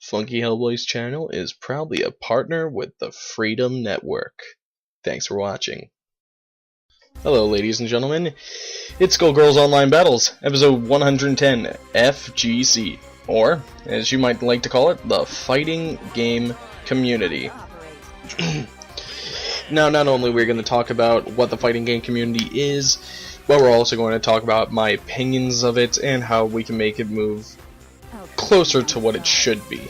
Funky Hellboy's channel is proudly a partner with the Freedom Network. Thanks for watching. Hello ladies and gentlemen, it's Skullgirls Online Battles, episode 110, FGC, or, as you might like to call it, the Fighting Game Community. Now, not only are we going to talk about what the fighting game community is, but we're also going to talk about my opinions of it and how we can make it move closer to what it should be,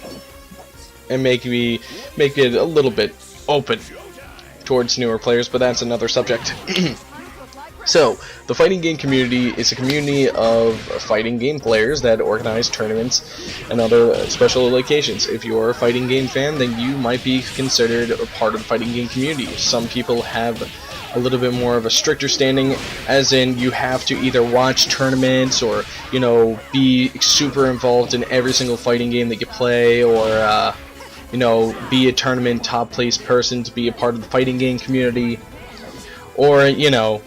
and make it a little bit open towards newer players, but that's another subject. So, the fighting game community is a community of fighting game players that organize tournaments and other special occasions. If you're a fighting game fan, then you might be considered a part of the fighting game community. Some people have a little bit more of a stricter standing, as in you have to either watch tournaments or, you know, be super involved in every single fighting game that you play, or, you know, be a tournament top place person to be a part of the fighting game community, or, you know,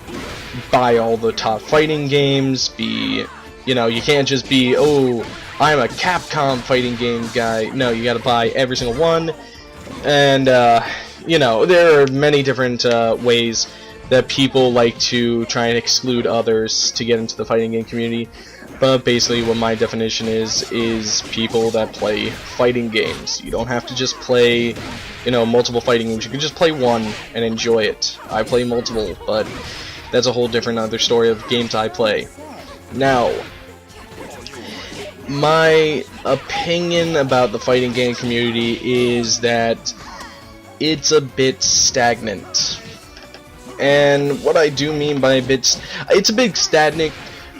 buy all the top fighting games, you know, you can't just be, oh, I'm a Capcom fighting game guy. No, you gotta buy every single one, and, you know, there are many different ways that people like to try and exclude others to get into the fighting game community, but basically what my definition is people that play fighting games. You don't have to just play, you know, multiple fighting games. You can just play one and enjoy it. I play multiple, but that's a whole different other story of games I play. Now, my opinion about the fighting game community is that it's a bit stagnant. And what I do mean by it's a bit stagnant,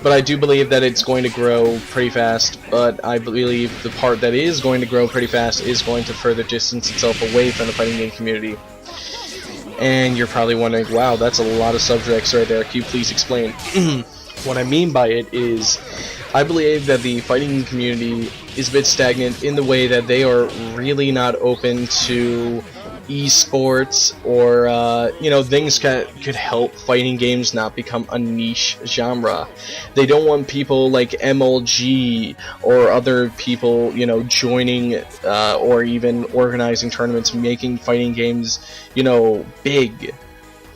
but I do believe that it's going to grow pretty fast. But I believe the part that is going to grow pretty fast is going to further distance itself away from the fighting game community. And you're probably wondering, wow, that's a lot of subjects right there. Can you please explain? What I mean by it is, I believe that the fighting community is a bit stagnant in the way that they are really not open to esports or, you know, things that could help fighting games not become a niche genre. They don't want people like MLG or other people, you know, joining or even organizing tournaments, making fighting games, you know, big.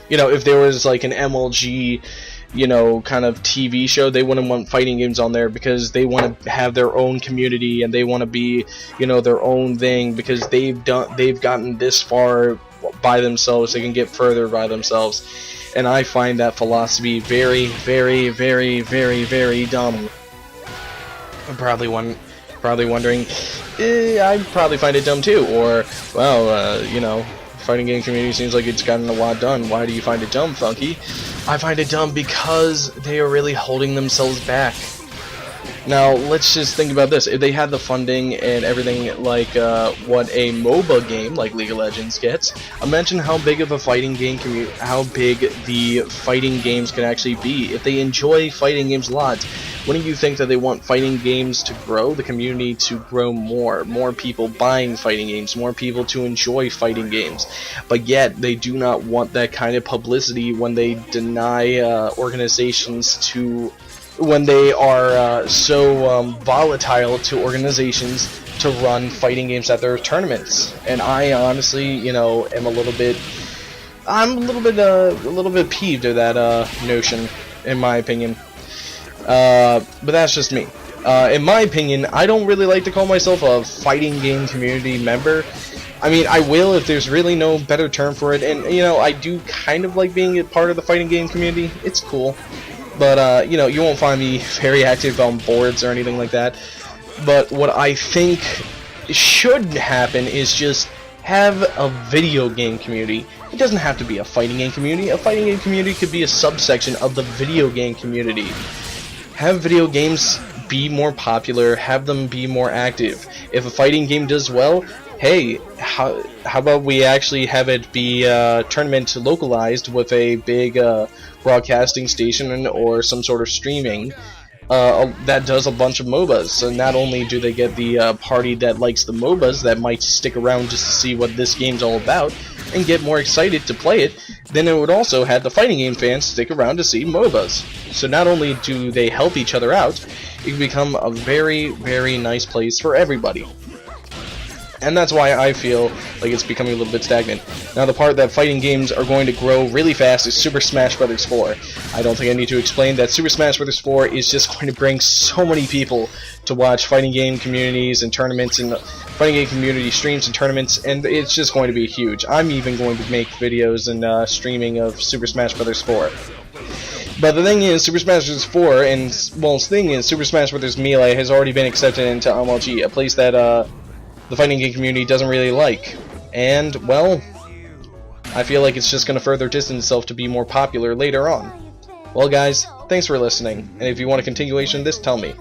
You know, if there was like an MLG, you know, kind of TV show, they wouldn't want fighting games on there because they want to have their own community and they want to be, you know, their own thing, because they've gotten this far by themselves. They can get further by themselves, and I find that philosophy very, very, very, very, very dumb. I'm probably wondering, I probably find it dumb too, or, well, you know, fighting game community seems like it's gotten a lot done. Why do you find it dumb, Funky? I find it dumb because they are really holding themselves back. Now, let's just think about this. If they had the funding and everything like what a MOBA game like League of Legends gets, imagine how big of a fighting game how big the fighting games can actually be. If they enjoy fighting games a lot, wouldn't you think that they want fighting games to grow, the community to grow more people buying fighting games, more people to enjoy fighting games? But yet, they do not want that kind of publicity when they deny organizations to, when they are so volatile to organizations to run fighting games at their tournaments. And I honestly, you know, am a little bit peeved at that notion, in my opinion. But that's just me. In my opinion, I don't really like to call myself a fighting game community member. I mean, I will if there's really no better term for it, and, you know, I do kind of like being a part of the fighting game community. It's cool. But, you know, you won't find me very active on boards or anything like that. But what I think should happen is just have a video game community. It doesn't have to be a fighting game community. A fighting game community could be a subsection of the video game community. Have video games be more popular, have them be more active. If a fighting game does well, hey, how about we actually have it be tournament localized with a big broadcasting station or some sort of streaming that does a bunch of MOBAs. So not only do they get the party that likes the MOBAs that might stick around just to see what this game's all about and get more excited to play it, then it would also have the fighting game fans stick around to see MOBAs. So not only do they help each other out, it can become a very, very nice place for everybody. And that's why I feel like it's becoming a little bit stagnant. Now, the part that fighting games are going to grow really fast is Super Smash Bros. 4. I don't think I need to explain that Super Smash Bros. 4 is just going to bring so many people to watch fighting game communities and tournaments and fighting game community streams and tournaments, and it's just going to be huge. I'm even going to make videos and streaming of Super Smash Bros. 4. But the thing is, Super Smash Bros. 4, and, well, the thing is, Super Smash Bros. Melee has already been accepted into MLG, a place that, the fighting game community doesn't really like. And, well, I feel like it's just going to further distance itself to be more popular later on. Well, guys, thanks for listening, and if you want a continuation of this, tell me.